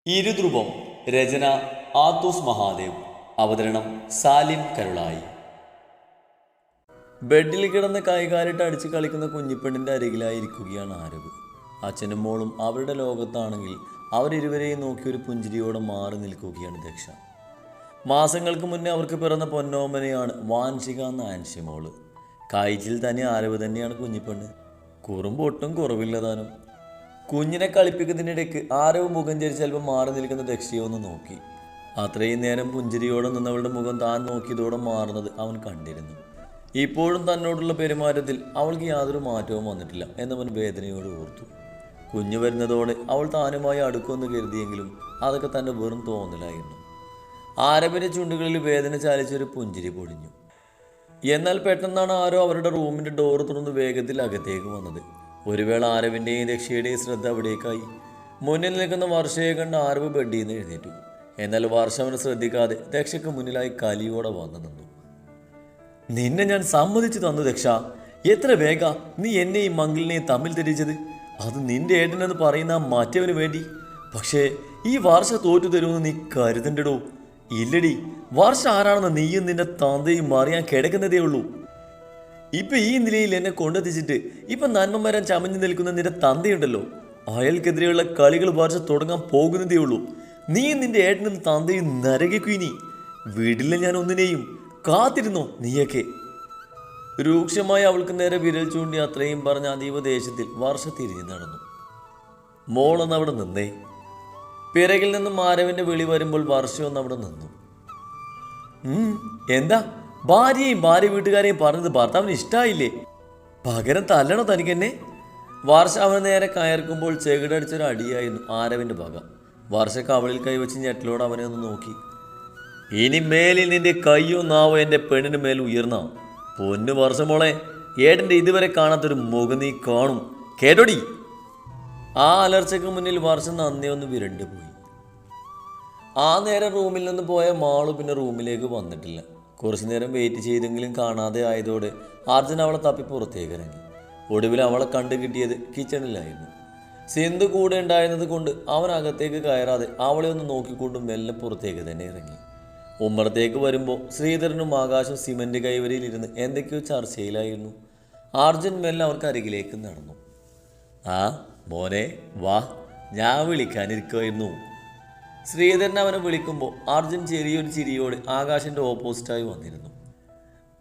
ഇരുധ്രുവം. രചന ആത്തൂസ് മഹാദേവ്. അവതരണം സാലിം കരുളായി. ബെഡിൽ കിടന്ന് കൈകാലിട്ട് അടിച്ച് കളിക്കുന്ന കുഞ്ഞിപ്പെണ്ണിൻ്റെ അരികിലായിരിക്കുകയാണ് ആരവ്. അച്ഛനും മോളും അവരുടെ ലോകത്താണെങ്കിൽ അവരിരുവരെയും നോക്കി ഒരു പുഞ്ചിരിയോടെ മാറി നിൽക്കുകയാണ് ദക്ഷ. മാസങ്ങൾക്ക് മുന്നേ അവർക്ക് പിറന്ന പൊന്നോമനയാണ് വാൻഷിക എന്ന ആൻഷി മോള്. കാഴ്ചയിൽ തന്നെ ആരവ് തന്നെയാണ് കുഞ്ഞിപ്പെണ്ണ്. കുറുമ്പ് ഒട്ടും കുറവില്ലതാനും. കുഞ്ഞിനെ കളിപ്പിക്കുന്നതിനിടയ്ക്ക് ആരവ് മുഖം ചരിച്ച് അല്പം മാറി നിൽക്കുന്ന ദക്ഷയെ ഒന്ന് നോക്കി. അത്രയും നേരം പുഞ്ചിരിയോടെ നിന്നവളുടെ മുഖം താൻ നോക്കിയതോടെ മാറുന്നത് അവൻ കണ്ടിരുന്നു. ഇപ്പോഴും തന്നോടുള്ള പെരുമാറ്റത്തിൽ അവൾക്ക് യാതൊരു മാറ്റവും വന്നിട്ടില്ല എന്നവൻ വേദനയോട് ഓർത്തു. കുഞ്ഞു വരുന്നതോടെ അവൾ താനുമായി അടുക്കുമെന്ന് കരുതിയെങ്കിലും അതൊക്കെ തൻ്റെ വെറും തോന്നലായിരുന്നു. ആരവിൻ്റെ ചുണ്ടുകളിൽ വേദന ചാലിച്ചൊരു പുഞ്ചിരി പൊടിഞ്ഞു. എന്നാൽ പെട്ടെന്നാണ് ആരോ അവരുടെ റൂമിൻ്റെ ഡോർ തുറന്ന് വേഗത്തിൽ അകത്തേക്ക് വന്നത്. ഒരു വേള ആരവിൻ്റെയും ദക്ഷയുടെയും ശ്രദ്ധ അവിടേക്കായി. മുന്നിൽ നിൽക്കുന്ന വർഷയെ കണ്ട് ആരവ് ബെഡിൽ നിന്ന് എഴുന്നേറ്റു. എന്നാൽ വർഷ അവനെ ശ്രദ്ധിക്കാതെ ദക്ഷയ്ക്ക് മുന്നിലായി കലിയോടെ വന്നു നിന്നു. നിന്നെ ഞാൻ സമ്മതിച്ചു തന്നു ദക്ഷ. എത്ര വേഗ നീ എന്നെയും മംഗളിനെയും തമ്മിൽ തെറ്റിച്ചത്. അത് നിന്റെ ഏട്ടനെന്ന് പറയുന്ന മറ്റവന് വേണ്ടി. പക്ഷേ ഈ വർഷ തോറ്റു തരുമെന്ന് നീ കരുതണ്ടടോ. ഇല്ലടി, വർഷ ആരാണെന്ന് നീയും നിന്റെ തന്തയും അറിയാൻ കിടക്കുന്നതേ ഉള്ളൂ. ഇപ്പം ഈ നിലയിൽ എന്നെ കൊണ്ടെത്തിച്ചിട്ട് ഇപ്പം നന്മമരം ചമഞ്ഞു നിൽക്കുന്ന നിന്റെ തന്തയുണ്ടല്ലോ, അയാൾക്കെതിരെയുള്ള കളികൾ വർഷ തുടങ്ങാൻ പോകുന്നതേ ഉള്ളൂ. നീ നിന്റെ ഏട്ടനും തന്തയും നരകിക്കുയിനി. വീട്ടിലെ ഞാൻ ഒന്നിനെയും. കാത്തിരുന്നോ നീയൊക്കെ. രൂക്ഷമായി അവൾക്ക് നേരെ വിരൽ ചൂണ്ടി അത്രയും പറഞ്ഞ അതീവ ദേശത്തിൽ വർഷ തിരിഞ്ഞു നടന്നു. മോളൊന്ന് അവിടെ നിന്നേ. പിറകിൽ നിന്നും ആരവിൻ്റെ വിളി വരുമ്പോൾ വർഷ ഒന്ന് അവിടെ നിന്നു. എന്താ? ഭാര്യയും ഭാര്യ വീട്ടുകാരെയും പറഞ്ഞത് ഭർത്താവിന് ഇഷ്ടമായില്ലേ? പകരം തല്ലണോ തനിക്കെന്നെ? വർഷ അവന് നേരെ കയർക്കുമ്പോൾ ചെകിടടിച്ചൊരു അടിയായിരുന്നു ആരവിൻ്റെ ഭാഗ. വർഷ കവളിൽ കൈവച്ച് ഞെട്ടലോട് അവനെ ഒന്ന് നോക്കി. ഇനി മേലിൽ നിന്റെ കയ്യോ നാവോ എൻ്റെ പെണ്ണിന് മേൽ ഉയർന്ന പൊന്നു വർഷമോളെ, ഏട്ടൻ്റെ ഇതുവരെ കാണാത്തൊരു മുഖം നീ കാണും, കേട്ടോടി. ആ അലർച്ചയ്ക്ക് മുന്നിൽ വർഷം നന്ദി ഒന്ന് വിരണ്ടു പോയി. ആ നേരം റൂമിൽ നിന്ന് പോയ മാളു പിന്നെ റൂമിലേക്ക് വന്നിട്ടില്ല. കുറച്ചു നേരം വെയിറ്റ് ചെയ്തെങ്കിലും കാണാതെ ആയതോടെ അർജുൻ അവളെ തപ്പി പുറത്തേക്ക് ഇറങ്ങി. ഒടുവിൽ അവളെ കണ്ടു കിട്ടിയത് കിച്ചണിലായിരുന്നു. സിന്ധു കൂടെ ഉണ്ടായിരുന്നത് കൊണ്ട് അവൻ അകത്തേക്ക് കയറാതെ അവളെ ഒന്ന് നോക്കിക്കൊണ്ട് മെല്ലെ പുറത്തേക്ക് തന്നെ ഇറങ്ങി. ഉമ്മറത്തേക്ക് വരുമ്പോൾ ശ്രീധരനും ആകാശം സിമന്റ് കൈവരിയിലിരുന്ന് എന്തൊക്കെയോ ചർച്ചയിലായിരുന്നു. അർജുൻ മെല്ലെ അവർക്ക് അരികിലേക്ക് നടന്നു. ആ മോനെ വാ, ഞാൻ വിളിക്കാനിരിക്കുമായിരുന്നു. ശ്രീധരൻ അവനെ വിളിക്കുമ്പോൾ അർജുൻ ചെറിയൊരു ചിരിയോടെ ആകാശിൻ്റെ ഓപ്പോസിറ്റായി വന്നിരുന്നു.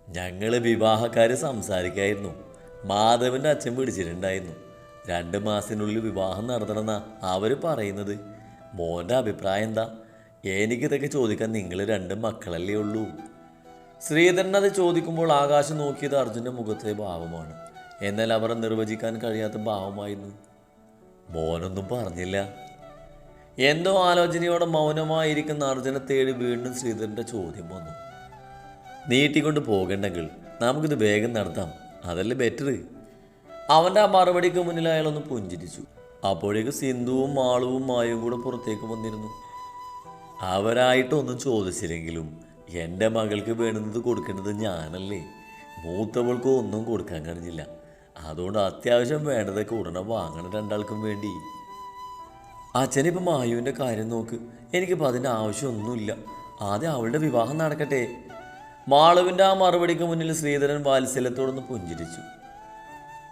ഞങ്ങൾ വിവാഹക്കാർ സംസാരിക്കായിരുന്നു. മാധവൻ്റെ അച്ഛൻ പിടിച്ചിട്ടുണ്ടായിരുന്നു. 2 മാസത്തിനുള്ളിൽ വിവാഹം നടത്തണമെന്നാ അവർ പറയുന്നത്. മോൻ്റെ അഭിപ്രായം എന്താ? എനിക്കിതൊക്കെ ചോദിക്കാൻ നിങ്ങൾ 2 മക്കളല്ലേ ഉള്ളൂ. ശ്രീധരൻ അത് ചോദിക്കുമ്പോൾ ആകാശം നോക്കിയത് അർജുൻ്റെ മുഖത്തെ ഭാവമാണ്. എന്നാൽ അവരെ നിർവചിക്കാൻ കഴിയാത്ത ഭാവമായിരുന്നു. മോനൊന്നും പറഞ്ഞില്ല. എന്തോ ആലോചനയോടെ മൗനമായിരിക്കുന്ന അർജുനെ തേടി വീണ്ടും ശ്രീധരൻ്റെ ചോദ്യം വന്നു. നീട്ടിക്കൊണ്ട് പോകണ്ടെങ്കിൽ നമുക്കിത് വേഗം നടത്താം, അതല്ലേ ബെറ്റർ. അവൻ്റെ ആ മറുപടിക്ക് മുന്നിൽ അയാളൊന്ന് പുഞ്ചിരിച്ചു. അപ്പോഴേക്ക് സിന്ധുവും മാളുവും മായും കൂടെ പുറത്തേക്ക് വന്നിരുന്നു. അവരായിട്ടൊന്നും ചോദിച്ചില്ലെങ്കിലും എൻ്റെ മകൾക്ക് വേണ്ടുന്നത് കൊടുക്കേണ്ടത് ഞാനല്ലേ. മൂത്തവൾക്ക് ഒന്നും കൊടുക്കാൻ കഴിഞ്ഞില്ല. അതുകൊണ്ട് അത്യാവശ്യം വേണ്ടതൊക്കെ ഉടനെ വാങ്ങണം 2 ആൾക്കും വേണ്ടി. അച്ഛനിപ്പോൾ മായുവിൻ്റെ കാര്യം നോക്ക്. എനിക്കിപ്പോൾ അതിൻ്റെ ആവശ്യമൊന്നുമില്ല. ആദ്യം അവളുടെ വിവാഹം നടക്കട്ടെ. മാളുവിൻ്റെ ആ മറുപടിക്ക് മുന്നിൽ ശ്രീധരൻ വാത്സല്യത്തോടൊന്ന് പുഞ്ചിരിച്ചു.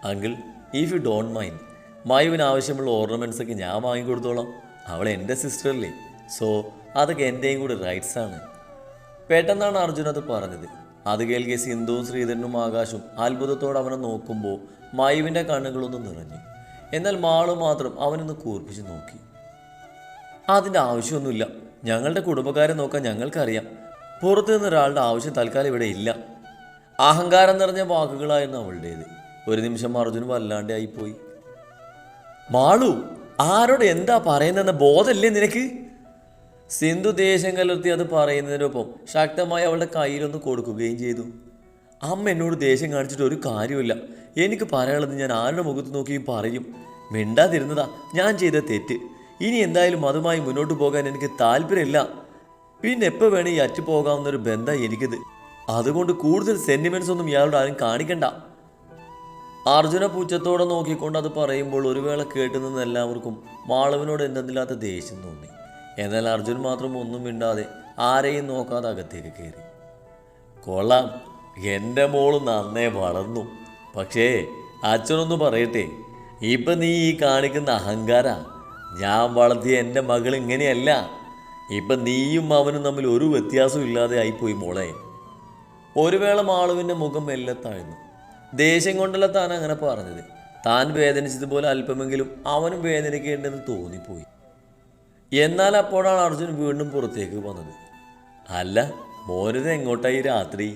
Uncle, if you don't mind, മായുവിന് ആവശ്യമുള്ള ഓർണമെൻറ്റ്സൊക്കെ ഞാൻ വാങ്ങിക്കൊടുത്തോളാം. അവൾ എൻ്റെ സിസ്റ്ററല്ലേ, സോ അതൊക്കെ എൻ്റെയും കൂടി റൈറ്റ്സാണ്. പെട്ടെന്നാണ് അർജുൻ അത് പറഞ്ഞത്. അത് കേൾക്കെ സിന്ധുവും ശ്രീധരനും ആകാശവും അത്ഭുതത്തോടെ അവനെ നോക്കുമ്പോൾ മായുവിൻ്റെ കണ്ണുകളൊന്ന് നിറഞ്ഞു. എന്നാൽ മാളു മാത്രം അവനൊന്ന് കൂർപ്പിച്ച് നോക്കി. അതിൻ്റെ ആവശ്യമൊന്നുമില്ല. ഞങ്ങളുടെ കുടുംബക്കാരെ നോക്കാൻ ഞങ്ങൾക്കറിയാം. പുറത്തു നിന്നൊരാളുടെ ആവശ്യം തൽക്കാലം ഇവിടെ ഇല്ല. അഹങ്കാരം നിറഞ്ഞ വാക്കുകളായിരുന്നു അവളുടേത്. ഒരു നിമിഷം അർജുൻ വല്ലാണ്ട് ആയിപ്പോയി. മാളു, ആരോട് എന്താ പറയുന്നതെന്ന ബോധമല്ലേ നിനക്ക്? സിന്ധു ദേഷ്യം കലർത്തി അത് പറയുന്നതിനൊപ്പം ശക്തമായി അവളുടെ കയ്യിലൊന്ന് കൊടുക്കുകയും ചെയ്തു. അമ്മ എന്നോട് ദേഷ്യം കാണിച്ചിട്ട് ഒരു കാര്യമില്ല. എനിക്ക് പറയാനുള്ളത് ഞാൻ ആരുടെ മുഖത്ത് നോക്കിയും പറയും. മിണ്ടാതിരുന്നതാ ഞാൻ ചെയ്ത തെറ്റ്. ഇനി എന്തായാലും അതുമായി മുന്നോട്ട് പോകാൻ എനിക്ക് താല്പര്യമില്ല. പിന്നെ എപ്പോൾ വേണേ ഈ അറ്റ് പോകാവുന്നൊരു ബന്ധം എനിക്കിത്. അതുകൊണ്ട് കൂടുതൽ സെൻറ്റിമെൻറ്റ്സ് ഒന്നും ഇയാളോട് ആരും കാണിക്കണ്ട. അർജുന പുച്ഛത്തോടെ നോക്കിക്കൊണ്ട് അത് പറയുമ്പോൾ ഒരു വേള കേട്ടുനിന്ന് എല്ലാവർക്കും മാളവിനോട് എന്തെന്നില്ലാത്ത ദേഷ്യം തോന്നി. എന്നാൽ അർജുൻ മാത്രം ഒന്നും മിണ്ടാതെ ആരെയും നോക്കാതെ അകത്തേക്ക് കയറി. കൊള്ളാം, എൻ്റെ മോള് നന്നേ വളർന്നു. പക്ഷേ അച്ഛനൊന്ന് പറയട്ടെ, ഇപ്പം നീ ഈ കാണിക്കുന്ന അഹങ്കാര, ഞാൻ വളർത്തിയ എൻ്റെ മകൾ ഇങ്ങനെയല്ല. ഇപ്പം നീയും അവനും തമ്മിൽ ഒരു വ്യത്യാസവും ഇല്ലാതെ ആയിപ്പോയി മോളെ. ഒരു വേള മാളുവിൻ്റെ മുഖം മെല്ലെ താഴ്ന്നു. ദേഷ്യം കൊണ്ടല്ല താൻ അങ്ങനെ പറഞ്ഞത്. താൻ വേദനിച്ചതുപോലെ അല്പമെങ്കിലും അവനും വേദനിക്കേണ്ടെന്ന് തോന്നിപ്പോയി. എന്നാൽ അപ്പോഴാണ് അർജുൻ വീണ്ടും പുറത്തേക്ക് വന്നത്. അല്ല, മോനിത് എങ്ങോട്ടായി രാത്രി?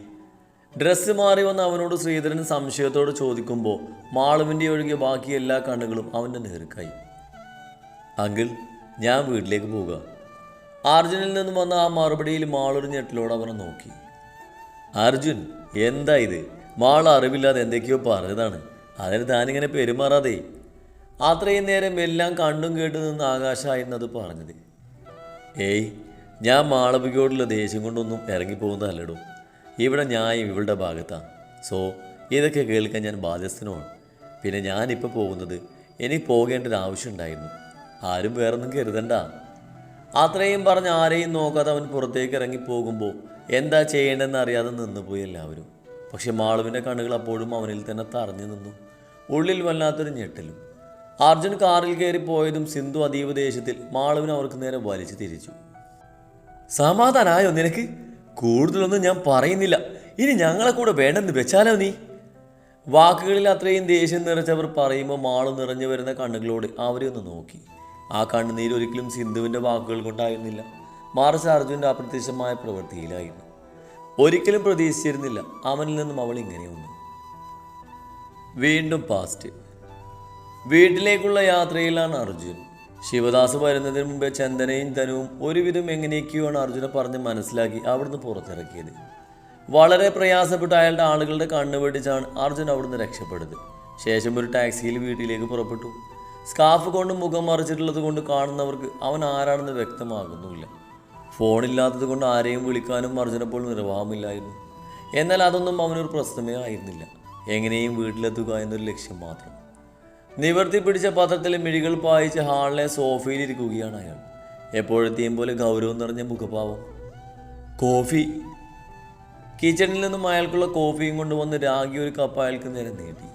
ഡ്രസ്സ് മാറി വന്ന് അവനോട് ശ്രീധരൻ സംശയത്തോട് ചോദിക്കുമ്പോൾ മാളുവിൻ്റെ ഒഴികെ ബാക്കി എല്ലാ കണ്ണുകളും അവൻ്റെ നേർക്കായി. അങ്കിൾ, ഞാൻ വീട്ടിലേക്ക് പോവുക. അർജുനിൽ നിന്നും വന്ന ആ മറുപടിയിൽ മാളൊരു ഞെട്ടിലോട് അവനെ നോക്കി. അർജുൻ, എന്താ ഇത്? മാൾ അറിവില്ലാതെ എന്തൊക്കെയോ പറഞ്ഞതാണ്. അതിന് താനിങ്ങനെ പെരുമാറാതെ. അത്രയും നേരം എല്ലാം കണ്ടും കേട്ടു നിന്ന് ആകാശമായിരുന്നത് പറഞ്ഞത്. ഏയ്, ഞാൻ മാളവികയോടുള്ള ദേഷ്യം കൊണ്ടൊന്നും ഇറങ്ങിപ്പോകുന്നതല്ലടോ. ഇവിടെ ന്യായം ഇവളുടെ ഭാഗത്താണ്. സോ ഇതൊക്കെ കേൾക്കാൻ ഞാൻ ബാധ്യസ്ഥനുമാണ്. പിന്നെ ഞാനിപ്പോൾ പോകുന്നത് എനിക്ക് പോകേണ്ട ഒരു ആവശ്യം ഉണ്ടായിരുന്നു. ആരും വേറൊന്നും കരുതണ്ട. അത്രയും പറഞ്ഞ് ആരെയും നോക്കാതെ അവൻ പുറത്തേക്ക് ഇറങ്ങിപ്പോകുമ്പോൾ എന്താ ചെയ്യേണ്ടതെന്ന് അറിയാതെ നിന്നുപോയി എല്ലാവരും. പക്ഷെ മാളുവിൻ്റെ കണ്ണുകൾ അപ്പോഴും അവനിൽ തന്നെ തറഞ്ഞു നിന്നു. ഉള്ളിൽ വല്ലാത്തൊരു ഞെട്ടലും. അർജുൻ കാറിൽ കയറി പോയതും സിന്ധു അതീവ ദേഷ്യത്തിൽ മാളുവിനെ അവർക്ക് നേരെ വലിച്ചു തിരിച്ചു. സമാധാനായോ നിനക്ക്? കൂടുതലൊന്നും ഞാൻ പറയുന്നില്ല. ഇനി ഞങ്ങളെ കൂടെ വേണ്ടെന്ന് വെച്ചാലോ നീ? വാക്കുകളിൽ അത്രയും ദേഷ്യം നിറച്ചവർ പറയുമ്പോൾ മാളു നിറഞ്ഞു വരുന്ന കണ്ണുകളോട് അവരെ ഒന്ന് നോക്കി. ആ കണ്ണുനീരൊരിക്കലും സിന്ധുവിൻ്റെ വാക്കുകൾ കൊണ്ടായിരുന്നില്ല, മറിച്ച് അർജുൻ്റെ അപ്രത്യക്ഷമായ പ്രവൃത്തിയിലായിരുന്നു. ഒരിക്കലും പ്രതീക്ഷിച്ചിരുന്നില്ല അവനിൽ നിന്നും അവൾ ഇങ്ങനെയൊന്നും. വീണ്ടും പാസ്റ്റ്. വീട്ടിലേക്കുള്ള യാത്രയിലാണ് അർജുൻ. ശിവദാസ് വരുന്നതിന് മുമ്പേ ചന്ദനയും ധനുവും ഒരുവിധം എങ്ങനെയൊക്കെയാണ് അർജുനെ പറഞ്ഞ് മനസ്സിലാക്കി അവിടുന്ന് പുറത്തിറക്കിയത്. വളരെ പ്രയാസപ്പെട്ട് അയാളുടെ ആളുകളുടെ കണ്ണു വെടിച്ചാണ് അർജുൻ അവിടുന്ന് രക്ഷപ്പെടുന്നത്. ശേഷം ഒരു ടാക്സിയിൽ വീട്ടിലേക്ക് പുറപ്പെട്ടു. സ്കാർഫ് കൊണ്ട് മുഖം മറിച്ചിട്ടുള്ളത് കൊണ്ട് കാണുന്നവർക്ക് അവൻ ആരാണെന്ന് വ്യക്തമാകുന്നുമില്ല. ഫോണില്ലാത്തത് കൊണ്ട് ആരെയും വിളിക്കാനും അർജുനപ്പോൾ നിർവാഹമില്ലായിരുന്നു. എന്നാൽ അതൊന്നും അവനൊരു പ്രശ്നമേ ആയിരുന്നില്ല. എങ്ങനെയും വീട്ടിലെത്തുക എന്നൊരു ലക്ഷ്യം മാത്രം. നിവർത്തി പിടിച്ച പത്രത്തിലെ മിഴികൾ പായിച്ച് ഹാളിലെ സോഫയിലിരിക്കുകയാണ് അയാൾ. എപ്പോഴത്തെയും പോലെ ഗൗരവം നിറഞ്ഞ മുഖഭാവം. കോഫി. കിച്ചണിൽ നിന്നും അയാൾക്കുള്ള കോഫിയും കൊണ്ടുവന്ന് രാഗി ഒരു കപ്പ് അയാൾക്ക് നേരെ നീട്ടി.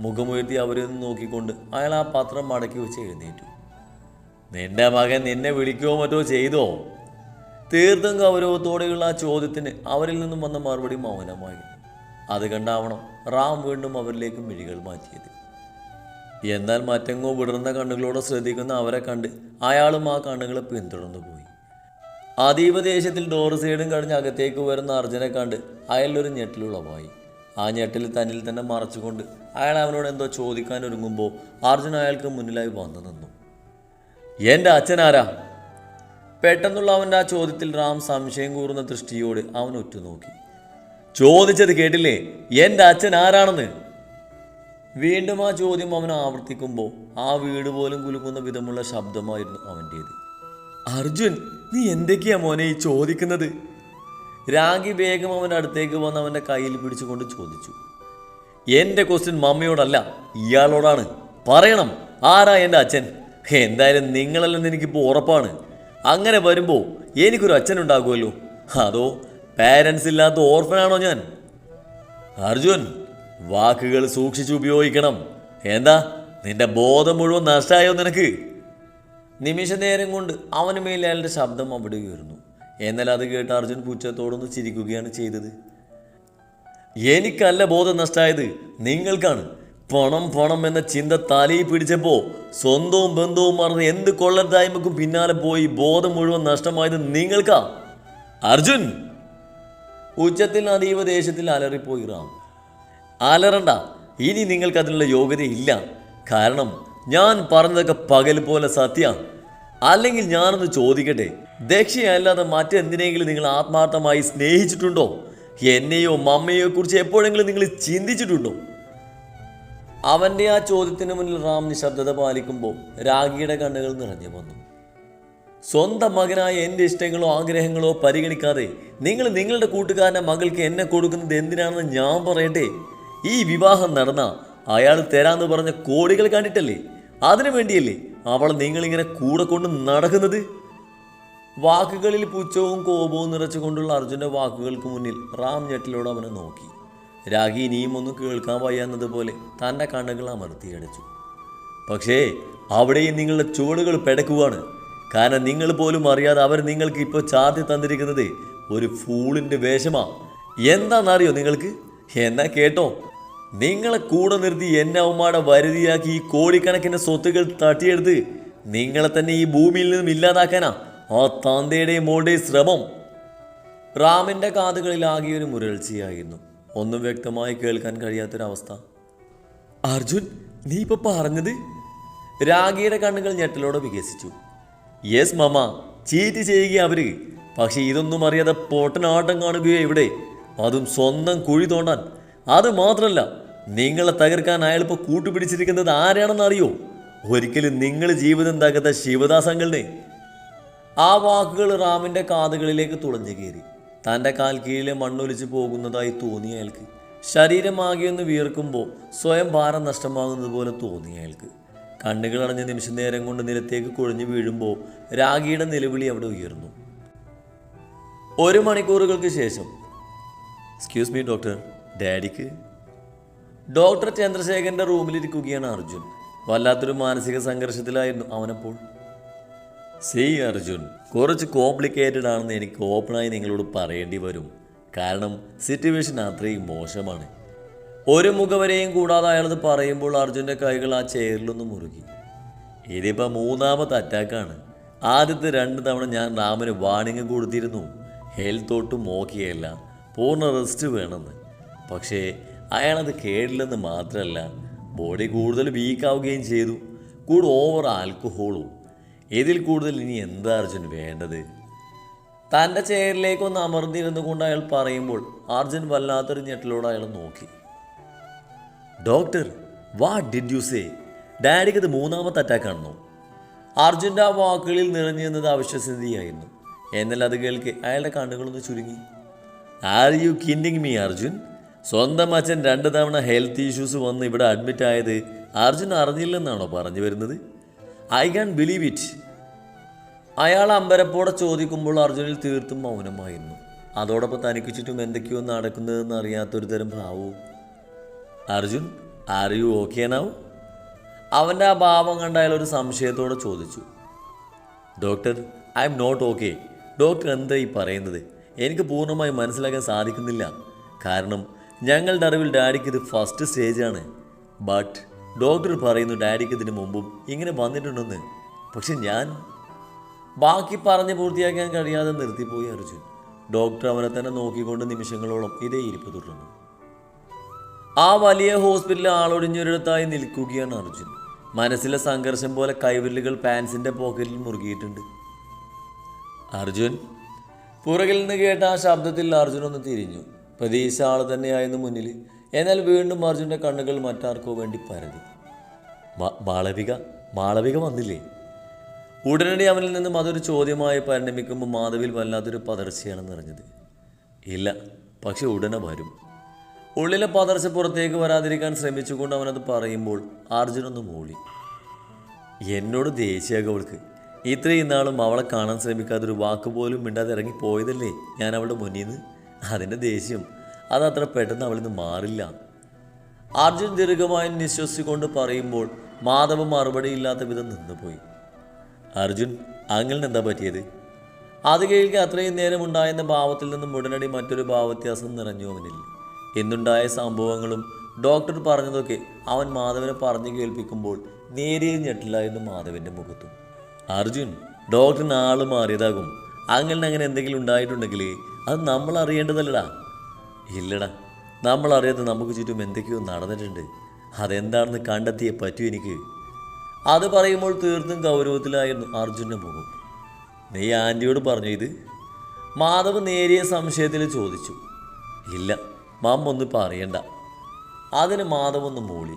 മുഖമുയർത്തി അവരെ നിന്ന് നോക്കിക്കൊണ്ട് അയാൾ ആ പത്രം മടക്കി വെച്ച് എഴുന്നേറ്റു. നിന്റെ മകൻ നിന്നെ വിളിക്കുകയോ മറ്റോ ചെയ്തോ? തീർത്തും ഗൗരവത്തോടെയുള്ള ആ ചോദ്യത്തിന് അവരിൽ നിന്നും വന്ന മറുപടി മൗനമായിരുന്നു. അത് കണ്ടാവണം റാം വീണ്ടും അവരിലേക്ക് മിഴികൾ മാറ്റിയത്. എന്നാൽ മറ്റെങ്ങോ വിടർന്ന കണ്ണുകളോടെ ശ്രദ്ധിക്കുന്ന അവരെ കണ്ട് അയാളും ആ കണ്ണുകളെ പിന്തുടർന്നു പോയി. അതീവ ദേഷ്യത്തിൽ ഡോർ സൈഡും കഴിഞ്ഞ് അകത്തേക്ക് വരുന്ന അർജുനെ കണ്ട് അയാളൊരു ഞെട്ടിലുളവായി. ആ ഞെട്ടിൽ തന്നിൽ തന്നെ മറച്ചുകൊണ്ട് അയാൾ അവനോട് എന്തോ ചോദിക്കാൻ ഒരുങ്ങുമ്പോൾ അർജുൻ അയാൾക്ക് മുന്നിലായി വന്നു നിന്നു. എൻ്റെ അച്ഛനാരാ? പെട്ടെന്നുള്ള അവൻ്റെ ആ ചോദ്യത്തിൽ റാം സംശയം കൂറുന്ന ദൃഷ്ടിയോട് അവൻ ഉറ്റുനോക്കി. ചോദിച്ചത് കേട്ടില്ലേ? എൻ്റെ അച്ഛൻ ആരാണെന്ന്? വീണ്ടും ആ ചോദ്യം അവൻ ആവർത്തിക്കുമ്പോൾ ആ വീട് പോലും കുലുക്കുന്ന വിധമുള്ള ശബ്ദമായിരുന്നു അവൻ്റേത്. അർജുൻ, നീ എന്തൊക്കെയാ മോനെ ഈ ചോദിക്കുന്നത്? രാഗി വേഗം അവൻ്റെ അടുത്തേക്ക് വന്ന് അവൻ്റെ കയ്യിൽ പിടിച്ചുകൊണ്ട് ചോദിച്ചു. എൻ്റെ ക്വസ്റ്റ്യൻ മമ്മിയോടല്ല, ഇയാളോടാണ്. പറയണം, ആരാ എൻ്റെ അച്ഛൻ? എന്തായാലും നിങ്ങളല്ലെന്ന് എനിക്കിപ്പോൾ ഉറപ്പാണ്. അങ്ങനെ വരുമ്പോൾ എനിക്കൊരു അച്ഛനുണ്ടാകുമല്ലോ. അതോ പാരൻസ് ഇല്ലാത്ത ഓർഫനാണോ ഞാൻ? അർജുൻ, വാക്കുകൾ സൂക്ഷിച്ച് ഉപയോഗിക്കണം. എന്താ നിന്റെ ബോധം മുഴുവൻ നഷ്ടമായോ നിനക്ക്? നിമിഷ നേരം കൊണ്ട് അവന് മേൽ അയാളുടെ ശബ്ദം അവിടെ ഉയർന്നു. എന്നാൽ അത് കേട്ട് അർജുൻ പുച്ഛത്തോടൊന്ന് ചിരിക്കുകയാണ് ചെയ്തത്. എനിക്കല്ല ബോധം നഷ്ടമായത്, നിങ്ങൾക്കാണ്. പണം പണം എന്ന ചിന്ത തലയിൽ പിടിച്ചപ്പോൾ സ്വന്തവും ബന്ധവും മറന്ന് എന്ത് കൊള്ളരുതായ്മക്കും പിന്നാലെ പോയി ബോധം മുഴുവൻ നഷ്ടമായത് നിങ്ങൾക്കാ. അർജുൻ! ഉച്ചത്തിൽ അതീവ ദേഷ്യത്തിൽ അലറിപ്പോയി റാം. അലറണ്ട, ഇനി നിങ്ങൾക്കതിനുള്ള യോഗ്യതയില്ല. കാരണം ഞാൻ പറഞ്ഞതൊക്കെ പകൽ പോലെ സത്യം. അല്ലെങ്കിൽ ഞാനൊന്ന് ചോദിക്കട്ടെ, ദക്ഷയല്ലാതെ മറ്റെന്തിനെങ്കിലും നിങ്ങൾ ആത്മാർത്ഥമായി സ്നേഹിച്ചിട്ടുണ്ടോ? എന്നെയോ മമ്മയോ കുറിച്ച് എപ്പോഴെങ്കിലും നിങ്ങൾ ചിന്തിച്ചിട്ടുണ്ടോ? അവൻ്റെ ആ ചോദ്യത്തിന് മുന്നിൽ റാം നിശബ്ദത പാലിക്കുമ്പോൾ രാഗിയുടെ കണ്ണുകൾ നിറഞ്ഞു വന്നു. സ്വന്തം മകനായ എൻ്റെ ഇഷ്ടങ്ങളോ ആഗ്രഹങ്ങളോ പരിഗണിക്കാതെ നിങ്ങൾ നിങ്ങളുടെ കൂട്ടുകാരൻ്റെ മകൾക്ക് എന്നെ കൊടുക്കുന്നത് എന്തിനാണെന്ന് ഞാൻ പറയട്ടെ. ഈ വിവാഹം നടന്ന അയാൾ തരാന്ന് പറഞ്ഞ കോടികൾ കണ്ടിട്ടല്ലേ? അതിനു വേണ്ടിയല്ലേ അവൾ നിങ്ങളിങ്ങനെ കൂടെ കൊണ്ട് നടക്കുന്നത്? വാക്കുകളിൽ പുച്ഛവും കോപവും നിറച്ചുകൊണ്ടുള്ള അർജുൻ്റെ വാക്കുകൾക്ക് മുന്നിൽ റാം ഞെട്ടിലോട് അവനെ നോക്കി. രാഗി ഇനിയും ഒന്നും കേൾക്കാൻ വയ്യാന്നതുപോലെ തൻ്റെ കണ്ണുകൾ അമർത്തിയടച്ചു. പക്ഷേ അവിടെയും നിങ്ങളുടെ ചുവടുകൾ പിടക്കുവാണ്. കാരണം നിങ്ങൾ പോലും അറിയാതെ അവർ നിങ്ങൾക്ക് ഇപ്പോൾ ചാർത്തി തന്നിരിക്കുന്നത് ഒരു ഫൂളിൻ്റെ വേഷമാ. എന്താണെന്നറിയോ നിങ്ങൾക്ക്? എന്നാ കേട്ടോ, നിങ്ങളെ കൂടെ നിർത്തി എന്നെ അവന്മാരുടെ വരുതിയാക്കി ഈ കോടിക്കണക്കിന് സ്വത്തുകൾ തട്ടിയെടുത്ത് നിങ്ങളെ തന്നെ ഈ ഭൂമിയിൽ നിന്നും ഇല്ലാതാക്കാനാ ആ തന്തയുടെയും മോളുടെയും ശ്രമം. റാമിൻ്റെ കാതുകളിൽ ആകെ ഒരു മുരൾച്ചയായിരുന്നു. ഒന്നും വ്യക്തമായി കേൾക്കാൻ കഴിയാത്തൊരവസ്ഥ. അർജുൻ, നീ ഇപ്പോൾ പറഞ്ഞത്? രാഗിയുടെ കണ്ണുകൾ ഞെട്ടലോടെ വികസിച്ചു. യെസ് മമ്മ, ചീറ്റ് ചെയ്യുക അവര്. പക്ഷെ ഇതൊന്നും അറിയാതെ പൊട്ടനാട്ടം കാണുകയോ ഇവിടെ, അതും സ്വന്തം കുഴി തോണ്ടാൻ. അത് മാത്രമല്ല, നിങ്ങളെ തകർക്കാൻ അയാളിപ്പോൾ കൂട്ടുപിടിച്ചിരിക്കുന്നത് ആരാണെന്ന് അറിയോ? ഒരിക്കലും നിങ്ങൾ ജീവിതം തകർത്ത ശിവദാസങ്ങളെ. ആ വാക്കുകൾ റാമിൻ്റെ കാതുകളിലേക്ക് തുളഞ്ഞു കയറി. തൻ്റെ കാൽ കീഴിലെ മണ്ണൊലിച്ച് പോകുന്നതായി തോന്നി അയാൾക്ക്. ശരീരമാകെയൊന്ന് വീർക്കുമ്പോൾ സ്വയം ഭാരം നഷ്ടമാകുന്നത് പോലെ തോന്നി അയാൾക്ക്. കണ്ണുകളടഞ്ഞ നിമിഷ നേരം കൊണ്ട് നിലത്തേക്ക് കുഴഞ്ഞു വീഴുമ്പോൾ രാഗിയുടെ നിലവിളി അവിടെ ഉയർന്നു. 1 മണിക്കൂറുകൾക്ക് ശേഷം, എക്സ്ക്യൂസ് മീ ഡോക്ടർ, ഡാഡിക്ക്. ഡോക്ടർ ചന്ദ്രശേഖരൻ്റെ റൂമിലിരിക്കുകയാണ് അർജുൻ. വല്ലാത്തൊരു മാനസിക സംഘർഷത്തിലായിരുന്നു അവനപ്പോൾ. അർജുൻ, കുറച്ച് കോംപ്ലിക്കേറ്റഡ് ആണെന്ന് എനിക്ക് ഓപ്പണായി നിങ്ങളോട് പറയേണ്ടി വരും. കാരണം സിറ്റുവേഷൻ അത്രയും മോശമാണ്. ഒരു മുഖവരെയും കൂടാതെ അയാളത് പറയുമ്പോൾ അർജുൻ്റെ കൈകൾ ആ ചെയറിലൊന്ന് മുറുകി. ഇതിപ്പോൾ 3ാമത്തെ അറ്റാക്കാണ്. ആദ്യത്തെ 2 തവണ ഞാൻ റാമിന് വാണിംഗ് കൊടുത്തിരുന്നു. ഹെൽത്ത് ഒട്ടും ഓക്കെയല്ല, പൂർണ്ണ റെസ്റ്റ് വേണമെന്ന്. പക്ഷേ അയാളത് കേടില്ലെന്ന് മാത്രമല്ല, ബോഡി കൂടുതൽ വീക്കാവുകയും ചെയ്തു. കൂടെ ഓവർ ആൽക്കഹോളും. ഇതിൽ കൂടുതൽ ഇനി എന്താ അർജുൻ വേണ്ടത്? തൻ്റെ ചെയറിലേക്കൊന്ന് അമർന്നിരുന്നു കൊണ്ട് അയാൾ പറയുമ്പോൾ അർജുൻ വല്ലാത്തൊരു ഞെട്ടലോടെ അയാൾ നോക്കി. Doctor, what did you say? ഡാഡിക്ക് ഇത് 3ാമത്തെ അറ്റാക്കാണെന്നോ? അർജുൻ്റെ ആ വാക്കുകളിൽ നിറഞ്ഞു നിന്നത് അവിശ്വസനീയമായിരുന്നു. എന്നാൽ അത് കേൾക്കെ അയാളുടെ കണ്ണുകളൊന്ന് ചുരുങ്ങി. Are you kidding me Arjun? സ്വന്തം അച്ഛൻ 2 തവണ ഹെൽത്ത് ഇഷ്യൂസ് വന്ന് ഇവിടെ അഡ്മിറ്റ് ആയത് അർജുൻ അറിഞ്ഞില്ലെന്നാണോ പറഞ്ഞു വരുന്നത്? I can believe it. അയാൾ അമ്പരപ്പോടെ ചോദിക്കുമ്പോൾ അർജുനിൽ തീർത്തും മൗനമായിരുന്നു. അതോടൊപ്പം തനിക്ക് ചുറ്റും എന്തൊക്കെയോ നടക്കുന്നതെന്ന് അറിയാത്തൊരു തരം ഭാവവും. Arjun, are you okay now? അവൻ്റെ ആ ഭാവം കണ്ട അയാൾ ഒരു സംശയത്തോടെ ചോദിച്ചു. Doctor, I am not okay. Doctor എന്താ ഈ പറയുന്നത്? എനിക്ക് പൂർണ്ണമായി മനസ്സിലാക്കാൻ സാധിക്കുന്നില്ല. കാരണം ഞങ്ങളുടെ അറിവിൽ ഡാഡിക്ക് ഇത് ഫസ്റ്റ് സ്റ്റേജാണ്. ബട്ട് ഡോക്ടർ പറയുന്നു ഡാഡിക്ക് ഇതിന് മുമ്പും ഇങ്ങനെ വന്നിട്ടുണ്ടെന്ന്. പക്ഷെ ഞാൻ ബാക്കി പറഞ്ഞ് പൂർത്തിയാക്കാൻ കഴിയാതെ നിർത്തിപ്പോയി അർജുൻ. ഡോക്ടർ അവനെ തന്നെ നോക്കിക്കൊണ്ട് നിമിഷങ്ങളോളം ഇതേ ഇരിപ്പ് തുടർന്നു. ആ വലിയ ഹോസ്പിറ്റലിൽ ആളൊഴിഞ്ഞൊരിടത്തായി നിൽക്കുകയാണ് അർജുൻ. മനസ്സിലെ സംഘർഷം പോലെ കൈവിരലുകൾ പാൻസിൻ്റെ പോക്കറ്റിൽ മുറുകിയിട്ടുണ്ട്. അർജുൻ, പുറകിൽ നിന്ന് കേട്ട ആ ശബ്ദത്തിൽ അർജുൻ ഒന്ന് തിരിഞ്ഞു. പ്രതീക്ഷ ആൾ തന്നെയായിരുന്നു മുന്നിൽ. എന്നാൽ വീണ്ടും അർജുൻ്റെ കണ്ണുകൾ മറ്റാർക്കോ വേണ്ടി പരതി. മാളവിക വന്നില്ലേ? ഉടനടി അവനിൽ നിന്നും അതൊരു ചോദ്യമായി പരിണമിക്കുമ്പോൾ മാധവിൽ വല്ലാത്തൊരു പതർച്ചയാണ് നിറഞ്ഞത്. ഇല്ല, പക്ഷെ ഉടനെ വരും. ഉള്ളിലെ പതർച്ച പുറത്തേക്ക് വരാതിരിക്കാൻ ശ്രമിച്ചുകൊണ്ട് അവനത് പറയുമ്പോൾ അർജുനൊന്ന് മൂളി. എന്നോട് ദേഷ്യാകും അവൾക്ക്. ഇത്രയും നാളും അവളെ കാണാൻ ശ്രമിക്കാതൊരു വാക്ക് പോലും മിണ്ടാതെ ഇറങ്ങിപ്പോയതല്ലേ ഞാൻ അവളുടെ മുന്നിൽ നിന്ന്. അതിൻ്റെ ദേഷ്യം അതത്ര പെട്ടെന്ന് അവളിൽ നിന്ന് മാറില്ല. അർജുൻ ദീർഘമായി നിശ്വസിച്ചുകൊണ്ട് പറയുമ്പോൾ മാധവ് മറുപടിയില്ലാത്ത വിധം നിന്നുപോയി. അർജുൻ, അങ്ങളിന് എന്താ പറ്റിയത്? അത് കേൾക്കെ അത്രയും നേരം ഉണ്ടായെന്ന ഭാവത്തിൽ നിന്നും ഉടനടി മറ്റൊരു ഭാവവ്യത്യാസം നിറഞ്ഞു അവനിൽ. എന്നുണ്ടായ സംഭവങ്ങളും ഡോക്ടർ പറഞ്ഞതൊക്കെ അവൻ മാധവനെ പറഞ്ഞു കേൾപ്പിക്കുമ്പോൾ നേരിയ ഞെട്ടിലായിരുന്നു മാധവൻ്റെ മുഖത്തും. അർജുൻ, ഡോക്ടറിന് ആൾ മാറിയതാകും. അങ്ങനെ എന്തെങ്കിലും ഉണ്ടായിട്ടുണ്ടെങ്കിൽ അത് നമ്മൾ അറിയേണ്ടതല്ലടാ. ഇല്ലടാ, നമ്മളറിയാതെ നമുക്ക് ചുറ്റും എന്തൊക്കെയോ നടന്നിട്ടുണ്ട്. അതെന്താണെന്ന് കണ്ടെത്തിയേ പറ്റൂ എനിക്ക്. അത് പറയുമ്പോൾ തീർത്തും ഗൗരവത്തിലായിരുന്നു അർജുൻ്റെ മുഖം. നീ ആൻറ്റിയോട് പറഞ്ഞു ഇത്? മാധവ് നേരിയ സംശയത്തിൽ ചോദിച്ചു. ഇല്ല, മമ്മ ഒന്നും പറയണ്ട. അതിന് മാധവ് ഒന്ന് മൂളി.